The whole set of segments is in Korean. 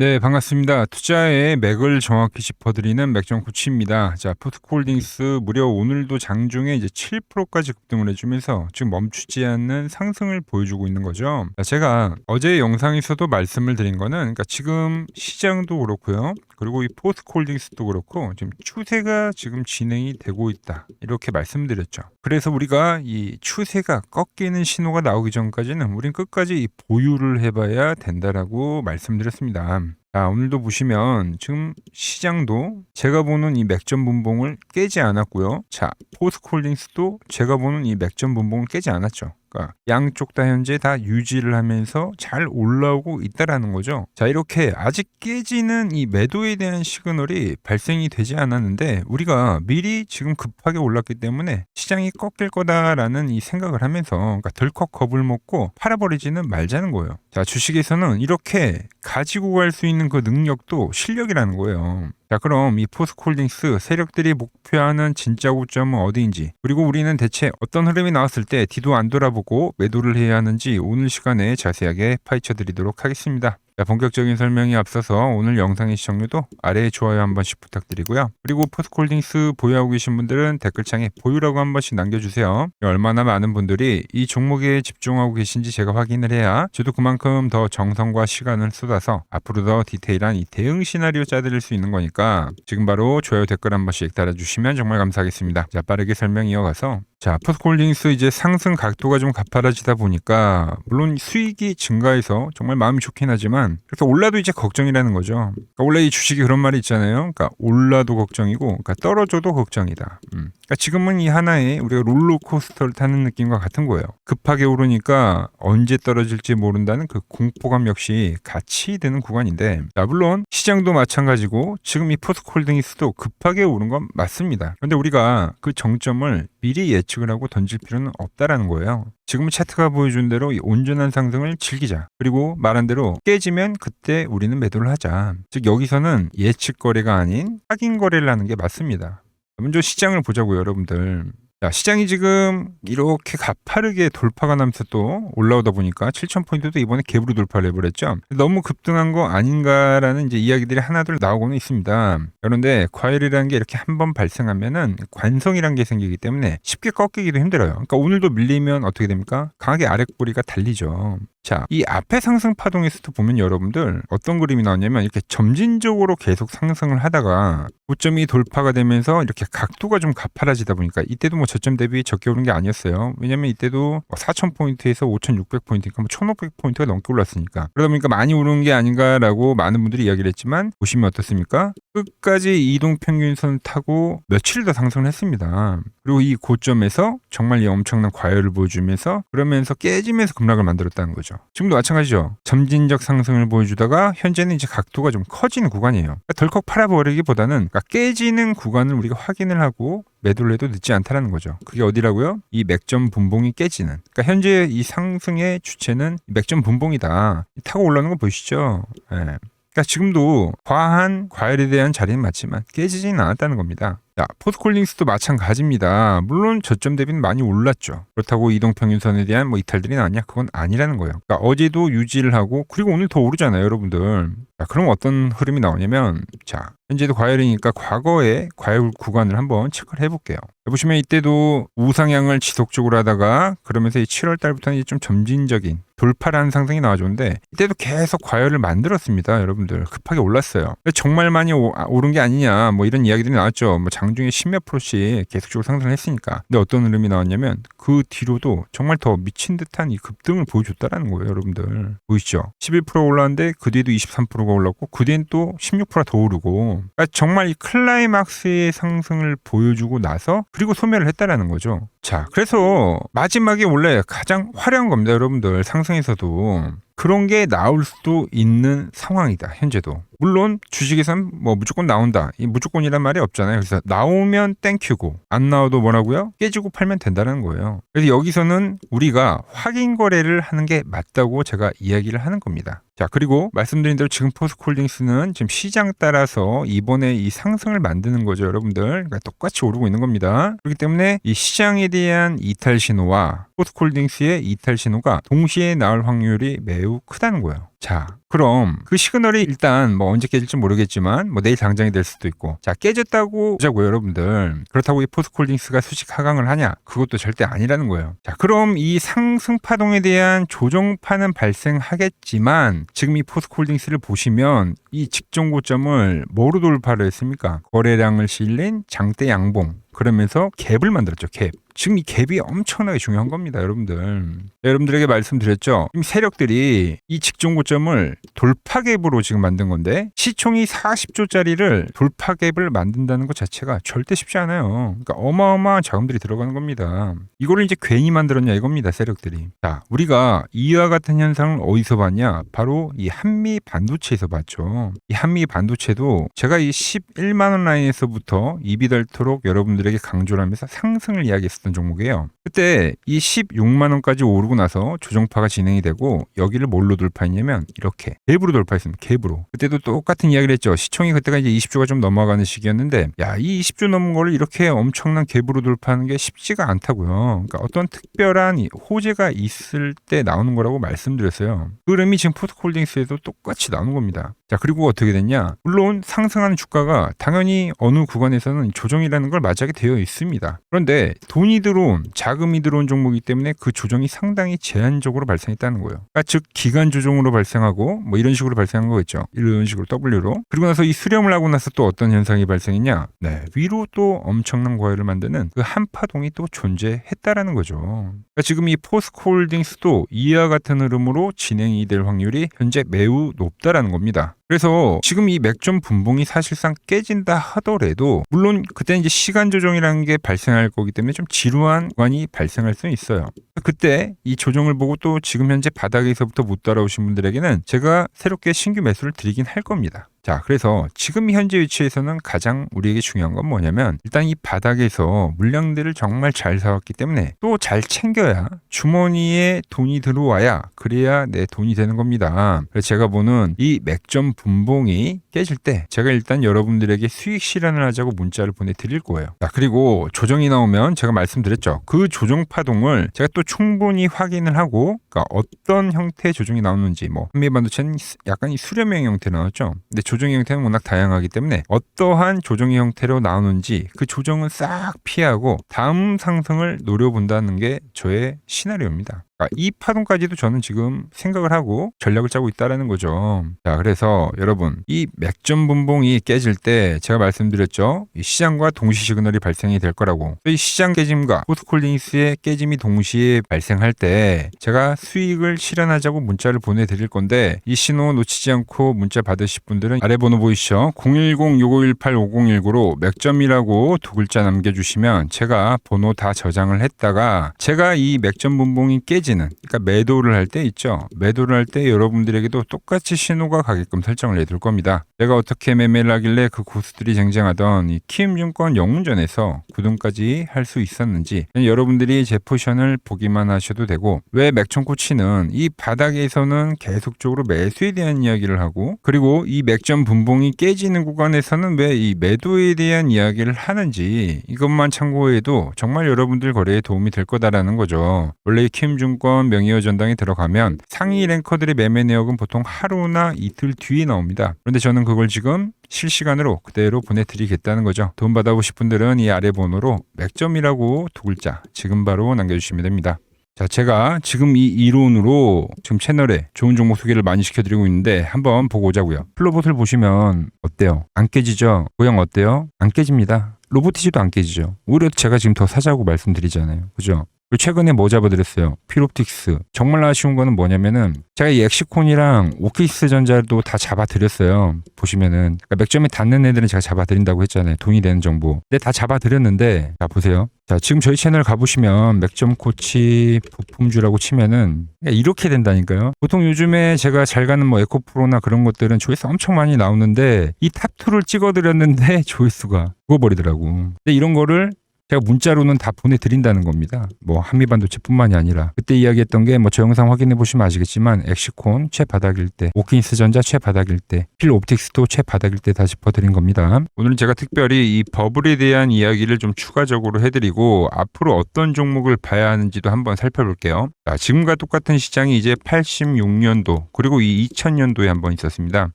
네, 반갑습니다. 투자의 맥을 정확히 짚어드리는 맥정코치입니다. 자, 포스코홀딩스 무려 오늘도 장중에 이제 7%까지 급등을 해주면서 지금 멈추지 않는 상승을 보여주고 있는 거죠. 자, 제가 어제 영상에서도 말씀을 드린 거는, 그러니까 지금 시장도 그렇고요. 그리고 이 포스코홀딩스도 그렇고 지금 추세가 지금 진행이 되고 있다. 이렇게 말씀드렸죠. 그래서 우리가 이 추세가 꺾이는 신호가 나오기 전까지는 우린 끝까지 이 보유를 해봐야 된다라고 말씀드렸습니다. 자, 오늘도 보시면 지금 시장도 제가 보는 이 맥점 분봉을 깨지 않았고요. 자, 포스코홀딩스도 제가 보는 이 맥점 분봉을 깨지 않았죠. 그러니까 양쪽 다 현재 다 유지를 하면서 잘 올라오고 있다라는 거죠. 자, 이렇게 아직 깨지는 이 매도에 대한 시그널이 발생이 되지 않았는데 우리가 미리 지금 급하게 올랐기 때문에 시장이 꺾일 거다라는 이 생각을 하면서, 그러니까 덜컥 겁을 먹고 팔아버리지는 말자는 거예요. 자, 주식에서는 이렇게 가지고 갈 수 있는 그 능력도 실력이라는 거예요. 자, 그럼 이 포스코홀딩스 세력들이 목표하는 진짜 고점은 어디인지, 그리고 우리는 대체 어떤 흐름이 나왔을 때 뒤도 안 돌아보고 매도를 해야 하는지 오늘 시간에 자세하게 파헤쳐 드리도록 하겠습니다. 자, 본격적인 설명에 앞서서 오늘 영상의 시청률도 아래에 좋아요 한 번씩 부탁드리고요. 그리고 포스코홀딩스 보유하고 계신 분들은 댓글창에 보유라고 한 번씩 남겨주세요. 얼마나 많은 분들이 이 종목에 집중하고 계신지 제가 확인을 해야 저도 그만큼 더 정성과 시간을 쏟아서 앞으로 더 디테일한 이 대응 시나리오 짜드릴 수 있는 거니까 지금 바로 좋아요 댓글 한 번씩 달아주시면 정말 감사하겠습니다. 자, 빠르게 설명 이어가서, 자, 포스코홀딩스 이제 상승 각도가 좀 가파라지다 보니까 물론 수익이 증가해서 정말 마음이 좋긴 하지만 그렇게 올라도 이제 걱정이라는 거죠. 그러니까 원래 이 주식이 그런 말이 있잖아요. 그러니까 올라도 걱정이고, 그러니까 떨어져도 걱정이다. 그러니까 지금은 이 하나의 우리가 롤러코스터를 타는 느낌과 같은 거예요. 급하게 오르니까 언제 떨어질지 모른다는 그 공포감 역시 같이 드는 구간인데, 자, 물론 시장도 마찬가지고 지금 이 포스코홀딩스도 급하게 오른 건 맞습니다. 그런데 우리가 그 정점을 미리 예측을 하고 던질 필요는 없다라는 거예요. 지금은 차트가 보여준 대로 이 온전한 상승을 즐기자. 그리고 말한 대로 깨지면 그때 우리는 매도를 하자. 즉 여기서는 예측 거래가 아닌 확인 거래를 하는 게 맞습니다. 먼저 시장을 보자고요, 여러분들. 자, 시장이 지금 이렇게 가파르게 돌파가 나면서 또 올라오다 보니까 7,000포인트도 이번에 갭으로 돌파를 해버렸죠. 너무 급등한 거 아닌가라는 이제 이야기들이 하나둘 나오고는 있습니다. 그런데 과열이라는 게 이렇게 한번 발생하면은 관성이라는 게 생기기 때문에 쉽게 꺾이기도 힘들어요. 그러니까 오늘도 밀리면 어떻게 됩니까? 강하게 아랫꼬리가 달리죠. 자, 이 앞에 상승 파동에서도 보면 여러분들 어떤 그림이 나왔냐면 이렇게 점진적으로 계속 상승을 하다가 고점이 돌파가 되면서 이렇게 각도가 좀 가파라지다 보니까 이때도 뭐 저점 대비 적게 오른 게 아니었어요. 왜냐면 이때도 4,000포인트에서 5,600포인트니까 뭐 1,500포인트가 넘게 올랐으니까. 그러다 보니까 많이 오른 게 아닌가라고 많은 분들이 이야기를 했지만 보시면 어떻습니까? 끝까지 이동평균선 타고 며칠 더 상승을 했습니다. 그리고 이 고점에서 정말 이 엄청난 과열을 보여주면서 그러면서 깨지면서 급락을 만들었다는 거죠. 지금도 마찬가지죠. 점진적 상승을 보여주다가 현재는 이제 각도가 좀 커지는 구간이에요. 그러니까 덜컥 팔아버리기보다는, 그러니까 깨지는 구간을 우리가 확인을 하고 매도를 해도 늦지 않다라는 거죠. 그게 어디라고요? 이 맥점 분봉이 깨지는. 그러니까 현재 이 상승의 주체는 맥점 분봉이다. 타고 올라오는 거 보이시죠? 예. 그러니까 지금도 과한 과열에 대한 자리는 맞지만 깨지지는 않았다는 겁니다. 자, 포스코홀딩스도 마찬가지입니다. 물론 저점 대비는 많이 올랐죠. 그렇다고 이동평균선에 대한 뭐 이탈들이 나왔냐? 그건 아니라는 거예요. 그러니까 어제도 유지를 하고 그리고 오늘 더 오르잖아요, 여러분들. 자, 그럼 어떤 흐름이 나오냐면, 자, 현재도 과열이니까 과거의 과열 구간을 한번 체크를 해볼게요. 보시면 이때도 우상향을 지속적으로 하다가 그러면서 이 7월 달부터는 이제 좀 점진적인 돌파라는 상승이 나와줬는데 이때도 계속 과열을 만들었습니다, 여러분들. 급하게 올랐어요. 정말 많이 오른 게 아니냐, 뭐 이런 이야기들이 나왔죠. 뭐 장중에 10몇 프로씩 계속적으로 상승을 했으니까. 근데 어떤 흐름이 나왔냐면 그 뒤로도 정말 더 미친 듯한 이 급등을 보여줬다라는 거예요, 여러분들. 보이시죠? 11% 올랐는데 그 뒤에도 23%가 올랐고 그 뒤엔 또 16%더 오르고, 그러니까 정말 이 클라이막스의 상승을 보여주고 나서 그리고 소멸을 했다라는 거죠. 자, 그래서 마지막에 원래 가장 화려한 겁니다, 여러분들. 상승에서도 그런 게 나올 수도 있는 상황이다, 현재도. 물론 주식에선 뭐 무조건 나온다, 이 무조건이란 말이 없잖아요. 그래서 나오면 땡큐고 안 나와도 뭐라고요? 깨지고 팔면 된다는 거예요. 그래서 여기서는 우리가 확인 거래를 하는 게 맞다고 제가 이야기를 하는 겁니다. 자, 그리고 말씀드린 대로 지금 포스코홀딩스는 지금 시장 따라서 이번에 이 상승을 만드는 거죠, 여러분들. 그러니까 똑같이 오르고 있는 겁니다. 그렇기 때문에 이 시장에 대한 이탈 신호와 포스코홀딩스의 이탈 신호가 동시에 나올 확률이 매우 크다는 거예요. 자, 그럼 그 시그널이 일단 뭐 언제 깨질지 모르겠지만 뭐 내일 당장이 될 수도 있고, 자 깨졌다고 보자고요 여러분들. 그렇다고 이 포스코홀딩스가 수직 하강을 하냐? 그것도 절대 아니라는 거예요. 자, 그럼 이 상승 파동에 대한 조정파는 발생하겠지만 지금 이 포스코홀딩스를 보시면 이 직전 고점을 뭐로 돌파를 했습니까? 거래량을 실린 장대 양봉, 그러면서 갭을 만들었죠. 갭. 지금 이 갭이 엄청나게 중요한 겁니다, 여러분들. 여러분들에게 말씀드렸죠. 지금 세력들이 이 직전 고점을 돌파 갭으로 지금 만든 건데, 시총이 40조짜리를 돌파 갭을 만든다는 것 자체가 절대 쉽지 않아요. 그러니까 어마어마한 자금들이 들어가는 겁니다. 이거를 이제 괜히 만들었냐 이겁니다, 세력들이. 자, 우리가 이와 같은 현상을 어디서 봤냐? 바로 이 한미 반도체에서 봤죠. 이 한미 반도체도 제가 이 11만 원 라인에서부터 입이 닳도록 여러분들에게 강조를 하면서 상승을 이야기했었던 종목이에요. 그때 이 16만 원까지 오르고 나서 조정파가 진행이 되고, 여기를 뭘로 돌파했냐면 이렇게 갭으로 돌파했습니다. 갭으로. 그때도 똑같은 이야기를 했죠. 시총이 그때가 이제 20조가 좀 넘어가는 시기였는데, 야, 이 20조 넘은 거를 이렇게 엄청난 갭으로 돌파하는 게 쉽지가 않다고요. 그러니까 어떤 특별한 호재가 있을 때 나오는 거라고 말씀드렸어요. 그 흐름이 지금 포스코홀딩스에도 똑같이 나오는 겁니다. 자, 그리고 어떻게 됐냐? 물론 상승하는 주가가 당연히 어느 구간에서는 조정이라는 걸 맞이하게 되어 있습니다. 그런데 돈이 들어온, 자금이 들어온 종목이기 때문에 그 조정이 상당히 제한적으로 발생했다는 거예요. 그러니까 즉 기간 조정으로 발생하고 뭐 이런 식으로 발생한 거겠죠. 이런 식으로 W로. 그리고 나서 이 수렴을 하고 나서 또 어떤 현상이 발생했냐? 네, 위로 또 엄청난 과열을 만드는 그 한파동이 또 존재했다라는 거죠. 그러니까 지금 이 포스코홀딩스도 이와 같은 흐름으로 진행이 될 확률이 현재 매우 높다라는 겁니다. 그래서 지금 이 맥점 분봉이 사실상 깨진다 하더라도, 물론 그때 이제 시간 조정이라는 게 발생할 거기 때문에 좀 지루한 구간이 발생할 수 있어요. 그때 이 조정을 보고 또 지금 현재 바닥에서부터 못 따라오신 분들에게는 제가 새롭게 신규 매수를 드리긴 할 겁니다. 자, 그래서 지금 현재 위치에서는 가장 우리에게 중요한 건 뭐냐면, 일단 이 바닥에서 물량들을 정말 잘 사왔기 때문에 또 잘 챙겨야, 주머니에 돈이 들어와야 그래야 내 돈이 되는 겁니다. 그래서 제가 보는 이 맥점 분봉이 깨질 때 제가 일단 여러분들에게 수익 실현을 하자고 문자를 보내드릴 거예요. 자, 그리고 조정이 나오면 제가 말씀드렸죠. 그 조정 파동을 제가 또 충분히 확인을 하고, 그러니까 어떤 형태의 조정이 나오는지, 뭐 한미반도체는 약간 이 수렴형 형태 나왔죠. 근데 조정의 형태는 워낙 다양하기 때문에 어떠한 조정의 형태로 나오는지 그 조정은 싹 피하고 다음 상승을 노려본다는 게 저의 시나리오입니다. 이 파동까지도 저는 지금 생각을 하고 전략을 짜고 있다는 거죠. 자, 그래서 여러분, 이 맥점 분봉이 깨질 때 제가 말씀드렸죠. 이 시장과 동시 시그널이 발생이 될 거라고. 이 시장 깨짐과 포스코홀딩스의 깨짐이 동시에 발생할 때 제가 수익을 실현하자고 문자를 보내드릴 건데, 이 신호 놓치지 않고 문자 받으실 분들은 아래 번호 보이시죠? 010-6518-5019로 맥점이라고 두 글자 남겨주시면 제가 번호 다 저장을 했다가, 제가 이 맥점 분봉이 깨지, 그러니까 매도를 할 때 있죠. 매도를 할 때 여러분들에게도 똑같이 신호가 가게끔 설정을 해둘 겁니다. 내가 어떻게 매매를 하길래 그 고수들이 쟁쟁하던 이 키움증권 영웅전에서 9등까지 할 수 있었는지, 여러분들이 제 포션을 보기만 하셔도 되고, 왜 맥천코치는 이 바닥에서는 계속적으로 매수에 대한 이야기를 하고, 그리고 이 맥점 분봉이 깨지는 구간에서는 왜 이 매도에 대한 이야기를 하는지, 이것만 참고해도 정말 여러분들 거래에 도움이 될 거다라는 거죠. 원래 키움증권 명의어 전당에 들어가면 상위 랭커들의 매매 내역은 보통 하루나 이틀 뒤에 나옵니다. 그런데 저는 그걸 지금 실시간으로 그대로 보내드리겠다는 거죠. 돈 받아보실 분들은 이 아래 번호로 맥점이라고 두 글자 지금 바로 남겨주시면 됩니다. 자, 제가 지금 이 이론으로 지금 채널에 좋은 종목 소개를 많이 시켜드리고 있는데 한번 보고 오자고요. 플로봇을 보시면 어때요? 안 깨지죠? 모양 어때요? 안 깨집니다. 로보티지도 안 깨지죠. 오히려 제가 지금 더 사자고 말씀드리잖아요. 그죠? 최근에 뭐 잡아드렸어요? 피롭틱스. 정말 아쉬운 거는 뭐냐면은 제가 이 엑시콘이랑 오키스 전자도 다 잡아드렸어요. 보시면은 그러니까 맥점에 닿는 애들은 제가 잡아드린다고 했잖아요. 돈이 되는 정보. 근데 다 잡아드렸는데, 자 보세요. 자, 지금 저희 채널 가보시면 맥점 코치 부품주라고 치면은 이렇게 된다니까요. 보통 요즘에 제가 잘 가는 뭐 에코프로나 그런 것들은 조회수 엄청 많이 나오는데, 이 탑2를 찍어드렸는데 조회수가 죽어버리더라고. 근데 이런 거를 제가 문자로는 다 보내드린다는 겁니다. 뭐 한미반도체뿐만이 아니라 그때 이야기했던 게 뭐 저 영상 확인해 보시면 아시겠지만 엑시콘 최바닥일 때, 오킨스 전자 최바닥일 때, 필옵틱스도 최바닥일 때 다 짚어드린 겁니다. 오늘은 제가 특별히 이 버블에 대한 이야기를 좀 추가적으로 해드리고 앞으로 어떤 종목을 봐야 하는지도 한번 살펴볼게요. 자, 지금과 똑같은 시장이 이제 86년도 그리고 이 2000년도에 한번 있었습니다.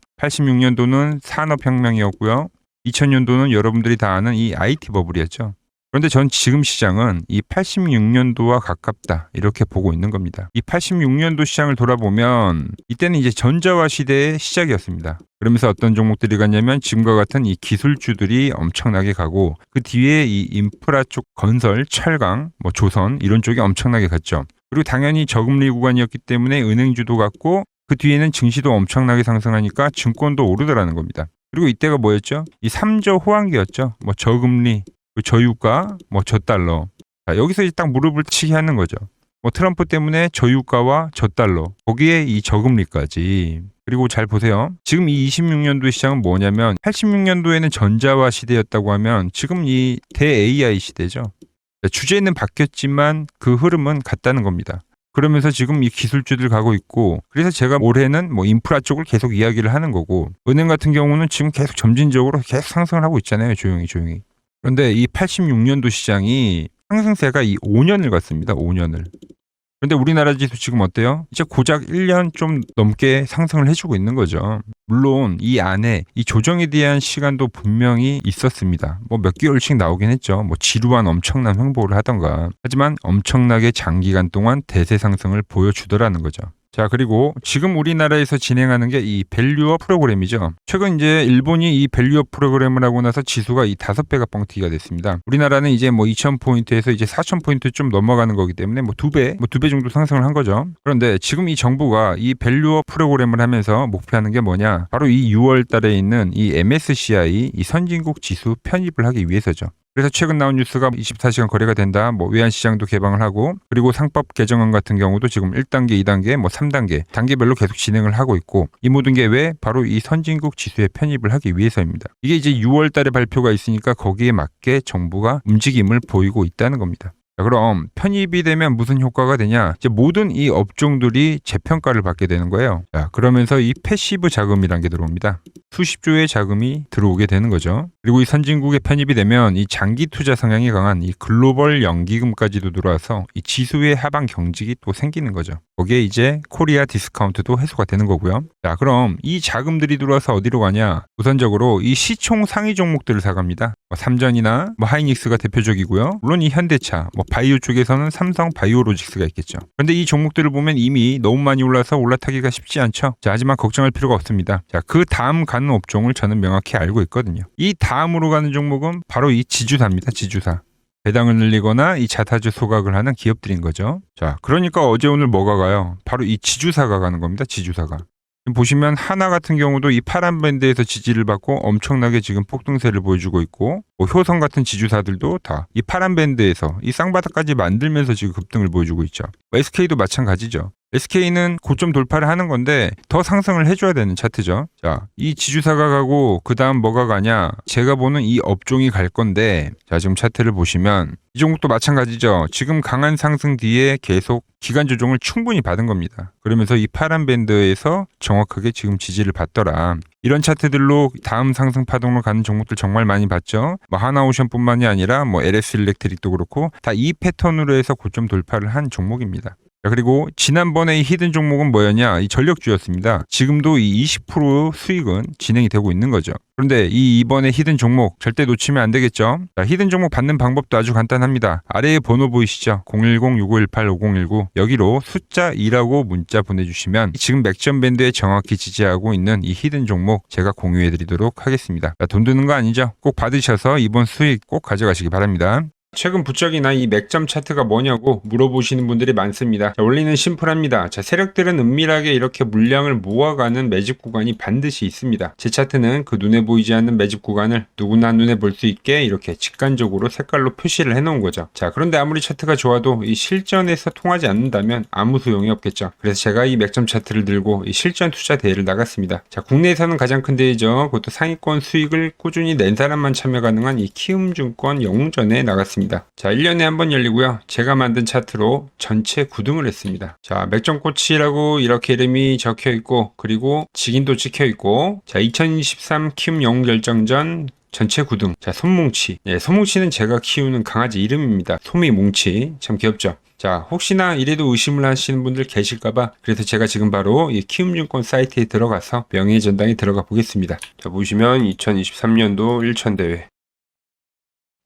86년도는 산업혁명이었고요. 2000년도는 여러분들이 다 아는 이 IT 버블이었죠. 그런데 전 지금 시장은 이 86년도와 가깝다 이렇게 보고 있는 겁니다. 이 86년도 시장을 돌아보면 이때는 이제 전자화 시대의 시작이었습니다. 그러면서 어떤 종목들이 갔냐면 지금과 같은 이 기술주들이 엄청나게 가고 그 뒤에 이 인프라 쪽 건설, 철강, 뭐 조선 이런 쪽이 엄청나게 갔죠. 그리고 당연히 저금리 구간이었기 때문에 은행주도 갔고 그 뒤에는 증시도 엄청나게 상승하니까 증권도 오르더라는 겁니다. 그리고 이때가 뭐였죠? 이 3저 호황기였죠. 뭐 저금리, 저유가, 뭐 저달러. 자, 여기서 이제 딱 무릎을 치게 하는 거죠. 뭐 트럼프 때문에 저유가와 저달러, 거기에 이 저금리까지. 그리고 잘 보세요. 지금 이 26년도 시장은 뭐냐면 86년도에는 전자화 시대였다고 하면 지금 이 대 AI 시대죠. 주제는 바뀌었지만 그 흐름은 같다는 겁니다. 그러면서 지금 이 기술주들 가고 있고 그래서 제가 올해는 뭐 인프라 쪽을 계속 이야기를 하는 거고 은행 같은 경우는 지금 계속 점진적으로 계속 상승을 하고 있잖아요. 조용히. 그런데 이 86년도 시장이 상승세가 이 5년을 갔습니다. 5년을. 그런데 우리나라 지수 지금 어때요? 이제 고작 1년 좀 넘게 상승을 해주고 있는 거죠. 물론 이 안에 이 조정에 대한 시간도 분명히 있었습니다. 뭐 몇 개월씩 나오긴 했죠. 뭐 지루한 엄청난 횡보를 하던가. 하지만 엄청나게 장기간 동안 대세 상승을 보여주더라는 거죠. 자, 그리고 지금 우리나라에서 진행하는 게 이 밸류업 프로그램이죠. 최근 이제 일본이 이 밸류업 프로그램을 하고 나서 지수가 이 5배가 뻥튀기가 됐습니다. 우리나라는 이제 뭐 2000포인트에서 이제 4000포인트 좀 넘어가는 거기 때문에 뭐 2배 정도 상승을 한 거죠. 그런데 지금 이 정부가 이 밸류업 프로그램을 하면서 목표하는 게 뭐냐? 바로 이 6월 달에 있는 이 MSCI 이 선진국 지수 편입을 하기 위해서죠. 그래서 최근 나온 뉴스가 24시간 거래가 된다. 뭐 외환시장도 개방을 하고 그리고 상법 개정안 같은 경우도 지금 1단계, 2단계, 뭐 3단계 단계별로 계속 진행을 하고 있고 이 모든 게 왜? 바로 이 선진국 지수에 편입을 하기 위해서입니다. 이게 이제 6월 달에 발표가 있으니까 거기에 맞게 정부가 움직임을 보이고 있다는 겁니다. 자, 그럼 편입이 되면 무슨 효과가 되냐? 이제 모든 이 업종들이 재평가를 받게 되는 거예요. 자, 그러면서 이 패시브 자금이라는 게 들어옵니다. 수십조의 자금이 들어오게 되는 거죠. 그리고 이 선진국에 편입이 되면 이 장기 투자 성향이 강한 이 글로벌 연기금까지도 들어와서 이 지수의 하방 경직이 또 생기는 거죠. 거기에 이제 코리아 디스카운트도 해소가 되는 거고요. 자, 그럼 이 자금들이 들어와서 어디로 가냐? 우선적으로 이 시총 상위 종목들을 사갑니다. 뭐 삼전이나 뭐 하이닉스가 대표적이고요. 물론 이 현대차, 뭐 바이오 쪽에서는 삼성 바이오로직스가 있겠죠. 그런데 이 종목들을 보면 이미 너무 많이 올라서 올라타기가 쉽지 않죠. 자, 하지만 걱정할 필요가 없습니다. 자, 그 다음 가는 업종을 저는 명확히 알고 있거든요. 이 다음으로 가는 종목은 바로 이 지주사입니다. 지주사. 배당을 늘리거나 이 자사주 소각을 하는 기업들인 거죠. 자, 그러니까 어제 오늘 뭐가 가요? 바로 이 지주사가 가는 겁니다. 지주사가. 보시면 하나 같은 경우도 이 파란 밴드에서 지지를 받고 엄청나게 지금 폭등세를 보여주고 있고 뭐 효성 같은 지주사들도 다 이 파란 밴드에서 이 쌍바닥까지 만들면서 지금 급등을 보여주고 있죠. SK도 마찬가지죠. SK는 고점 돌파를 하는 건데 더 상승을 해줘야 되는 차트죠. 자, 이 지주사가 가고 그 다음 뭐가 가냐? 제가 보는 이 업종이 갈 건데 자, 지금 차트를 보시면 이 종목도 마찬가지죠. 지금 강한 상승 뒤에 계속 기간 조정을 충분히 받은 겁니다. 그러면서 이 파란 밴드에서 정확하게 지금 지지를 받더라. 이런 차트들로 다음 상승 파동으로 가는 종목들 정말 많이 봤죠. 뭐 하나오션뿐만이 아니라 뭐 LS 일렉트릭도 그렇고 다 이 패턴으로 해서 고점 돌파를 한 종목입니다. 그리고 지난번에 이 히든 종목은 뭐였냐? 이 전력주였습니다. 지금도 이 20% 수익은 진행이 되고 있는 거죠. 그런데 이번에 히든 종목 절대 놓치면 안 되겠죠? 자, 히든 종목 받는 방법도 아주 간단합니다. 아래에 번호 보이시죠? 010-6518-5019 여기로 숫자 2라고 문자 보내주시면 지금 맥점 밴드에 정확히 지지하고 있는 이 히든 종목 제가 공유해드리도록 하겠습니다. 자, 돈 드는 거 아니죠? 꼭 받으셔서 이번 수익 꼭 가져가시기 바랍니다. 최근 부적이나 이 맥점 차트가 뭐냐고 물어보시는 분들이 많습니다. 자, 원리는 심플합니다. 자, 세력들은 은밀하게 이렇게 물량을 모아가는 매집 구간이 반드시 있습니다. 제 차트는 그 눈에 보이지 않는 매집 구간을 누구나 눈에 볼 수 있게 이렇게 직관적으로 색깔로 표시를 해놓은 거죠. 자, 그런데 아무리 차트가 좋아도 이 실전에서 통하지 않는다면 아무 소용이 없겠죠. 그래서 제가 이 맥점 차트를 들고 이 실전 투자 대회를 나갔습니다. 자, 국내에서는 가장 큰 대회죠. 그것도 상위권 수익을 꾸준히 낸 사람만 참여 가능한 이 키움증권 영웅전에 나갔습니다. 차트입니다. 자, 1년에 한 번 열리고요. 제가 만든 차트로 전체 9등을 했습니다. 자, 맥정코치라고 이렇게 이름이 적혀 있고, 그리고 직인도 찍혀 있고, 자, 2023 키움 영웅 결정전 전체 9등. 자, 솜뭉치. 예, 솜뭉치는 제가 키우는 강아지 이름입니다. 솜이 뭉치. 참 귀엽죠? 자, 혹시나 이래도 의심을 하시는 분들 계실까봐 그래서 제가 지금 바로 이 키움증권 사이트에 들어가서 명예의 전당에 들어가 보겠습니다. 자, 보시면 2023년도 1천대회.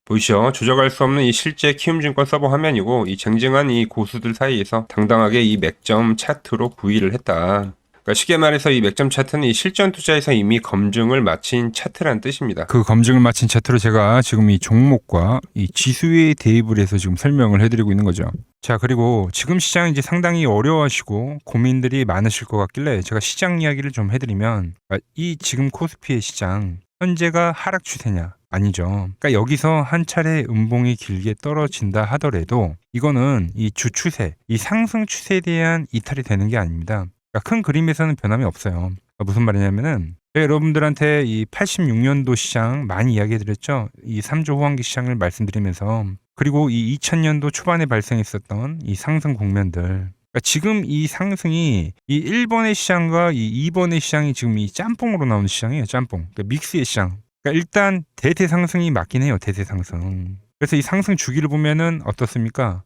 보이시죠? 조작할 수 없는 이 실제 키움증권 서버 화면이고, 이 쟁쟁한 이 고수들 사이에서 당당하게 이 맥점 차트로 9위를 했다. 그러니까 쉽게 말해서 이 맥점 차트는 이 실전 투자에서 이미 검증을 마친 차트란 뜻입니다. 그 검증을 마친 차트로 제가 지금 이 종목과 이 지수에 대입을 해서 지금 설명을 해드리고 있는 거죠. 자, 그리고 지금 시장 이제 상당히 어려워하시고 고민들이 많으실 것 같길래 제가 시장 이야기를 좀 해드리면, 이 지금 코스피의 시장 현재가 하락 추세냐? 아니죠. 그러니까 여기서 한 차례 음봉이 길게 떨어진다 하더라도 이거는 이 주 추세, 이 상승 추세에 대한 이탈이 되는 게 아닙니다. 그러니까 큰 그림에서는 변함이 없어요. 그러니까 무슨 말이냐면은 여러분들한테 이 86년도 시장 많이 이야기해드렸죠. 이 3조 호황기 시장을 말씀드리면서, 그리고 이 2000년도 초반에 발생했었던 이 상승 국면들. 그러니까 지금 이 상승이 이 1번의 시장과 이 2번의 시장이 지금 이 짬뽕으로 나오는 시장이에요. 짬뽕. 그러니까 믹스의 시장. 그러니까 일단 대세 상승이 맞긴 해요. 대세 상승. 그래서 이 상승 주기를 보면은 어떻습니까?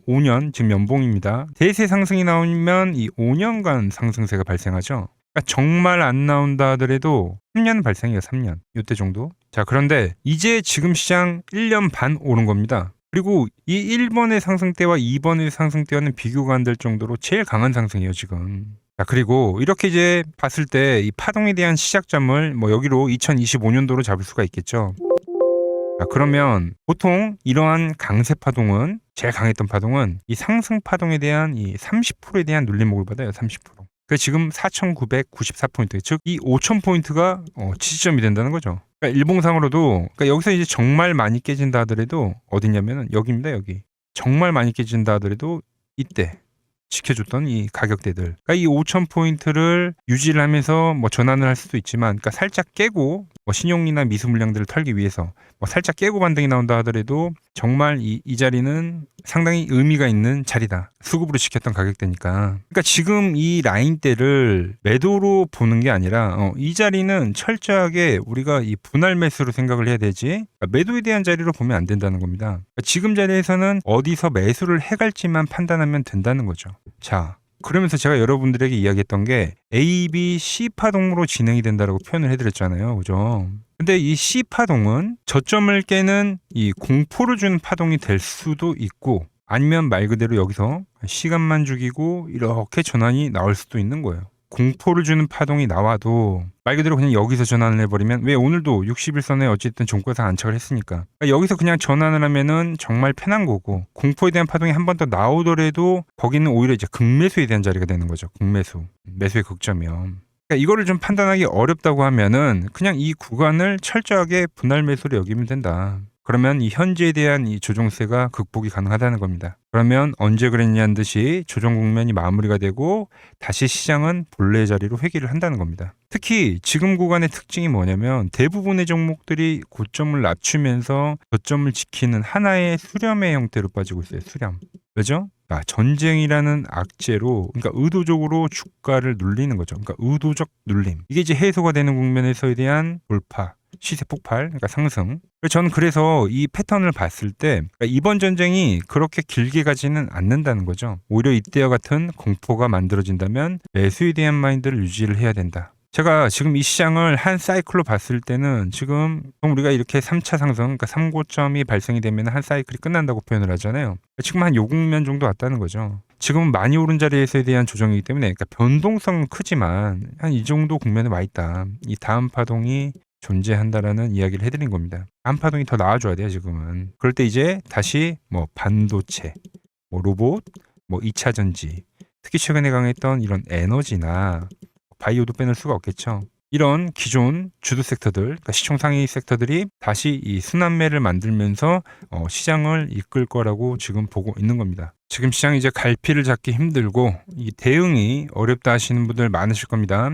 5년 지금 연봉입니다. 대세 상승이 나오면 이 5년간 상승세가 발생하죠. 그러니까 정말 안 나온다 하더라도 3년 발생해요. 3년. 이때 정도. 자, 그런데 이제 지금 시장 1년 반 오른 겁니다. 그리고 이 1번의 상승 때와 2번의 상승 때와는 비교가 안 될 정도로 제일 강한 상승이에요, 지금. 자, 그리고 이렇게 이제 봤을 때 이 파동에 대한 시작점을 뭐 여기로 2025년도로 잡을 수가 있겠죠. 자, 그러면 보통 이러한 강세 파동은, 제일 강했던 파동은 이 상승 파동에 대한 이 30%에 대한 눌림목을 받아요. 30%. 그 지금 4,994포인트, 즉 이 5,000포인트가 지지점이 된다는 거죠. 그러니까 일봉상으로도, 그러니까 여기서 이제 정말 많이 깨진다 하더라도 어디냐면은 여기입니다. 여기. 정말 많이 깨진다 하더라도 이때 지켜줬던 이 가격대들. 그러니까 이 5,000포인트를 유지를 하면서 뭐 전환을 할 수도 있지만, 그러니까 살짝 깨고 뭐 신용이나 미수 물량들을 털기 위해서 뭐 살짝 깨고 반등이 나온다 하더라도 정말 이 자리는 상당히 의미가 있는 자리다. 수급으로 지켰던 가격대니까. 그러니까 지금 이 라인대를 매도로 보는 게 아니라 이 자리는 철저하게 우리가 이 분할 매수로 생각을 해야 되지, 그러니까 매도에 대한 자리로 보면 안 된다는 겁니다. 그러니까 지금 자리에서는 어디서 매수를 해갈지만 판단하면 된다는 거죠. 자, 그러면서 제가 여러분들에게 이야기했던 게 A, B, C 파동으로 진행이 된다라고 표현을 해드렸잖아요. 그죠? 근데 이 C 파동은 저점을 깨는 이 공포를 주는 파동이 될 수도 있고, 아니면 말 그대로 여기서 시간만 죽이고 이렇게 전환이 나올 수도 있는 거예요. 공포를 주는 파동이 나와도 말 그대로 그냥 여기서 전환을 해버리면, 왜 오늘도 60일선에 어쨌든 종가상 안착을 했으니까, 그러니까 여기서 그냥 전환을 하면은 정말 편한 거고, 공포에 대한 파동이 한 번 더 나오더라도 거기는 오히려 이제 극매수에 대한 자리가 되는 거죠. 극매수. 매수의 극점이요. 그러니까 이거를 좀 판단하기 어렵다고 하면은 그냥 이 구간을 철저하게 분할 매수로 여기면 된다. 그러면 이 현재에 대한 이 조정세가 극복이 가능하다는 겁니다. 그러면 언제 그랬냐는 듯이 조정 국면이 마무리가 되고 다시 시장은 본래 자리로 회귀를 한다는 겁니다. 특히 지금 구간의 특징이 뭐냐면 대부분의 종목들이 고점을 낮추면서 저점을 지키는 하나의 수렴의 형태로 빠지고 있어요. 수렴. 왜죠? 전쟁이라는 악재로, 그러니까 의도적으로 주가를 눌리는 거죠. 그러니까 의도적 눌림. 이게 이제 해소가 되는 국면에서에 대한 돌파. 시세 폭발, 그러니까 상승. 저는 그래서 이 패턴을 봤을 때 그러니까 이번 전쟁이 그렇게 길게 가지는 않는다는 거죠. 오히려 이때와 같은 공포가 만들어진다면 매수에 대한 마인드를 유지를 해야 된다. 제가 지금 이 시장을 한 사이클로 봤을 때는 지금 우리가 이렇게 3차 상승, 그러니까 3고점이 발생이 되면 한 사이클이 끝난다고 표현을 하잖아요. 지금 한 요 국면 정도 왔다는 거죠. 지금은 많이 오른 자리에서에 대한 조정이기 때문에, 그러니까 변동성은 크지만 한 이 정도 국면에 와 있다. 이 다음 파동이 존재한다라는 이야기를 해드린 겁니다. 다음 파동이 더 나와줘야 돼요, 지금은. 그럴 때 이제 다시 뭐 반도체, 뭐 로봇, 뭐 2차 전지, 특히 최근에 강했던 이런 에너지나 바이오도 빼놓을 수가 없겠죠. 이런 기존 주도 섹터들, 그러니까 시총 상위 섹터들이 다시 이 순환매를 만들면서 시장을 이끌 거라고 지금 보고 있는 겁니다. 지금 시장이 이제 갈피를 잡기 힘들고 이 대응이 어렵다 하시는 분들 많으실 겁니다.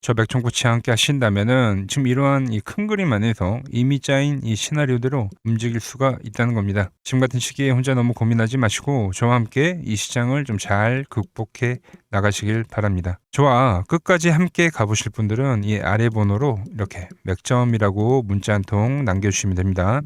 저 맥정코치와 함께 하신다면은 지금 이러한 이 큰 그림 안에서 이미 짜인 이 시나리오대로 움직일 수가 있다는 겁니다. 지금 같은 시기에 혼자 너무 고민하지 마시고 저와 함께 이 시장을 좀 잘 극복해 나가시길 바랍니다. 저와 끝까지 함께 가보실 분들은 이 아래 번호로 이렇게 맥점이라고 문자 한 통 남겨주시면 됩니다.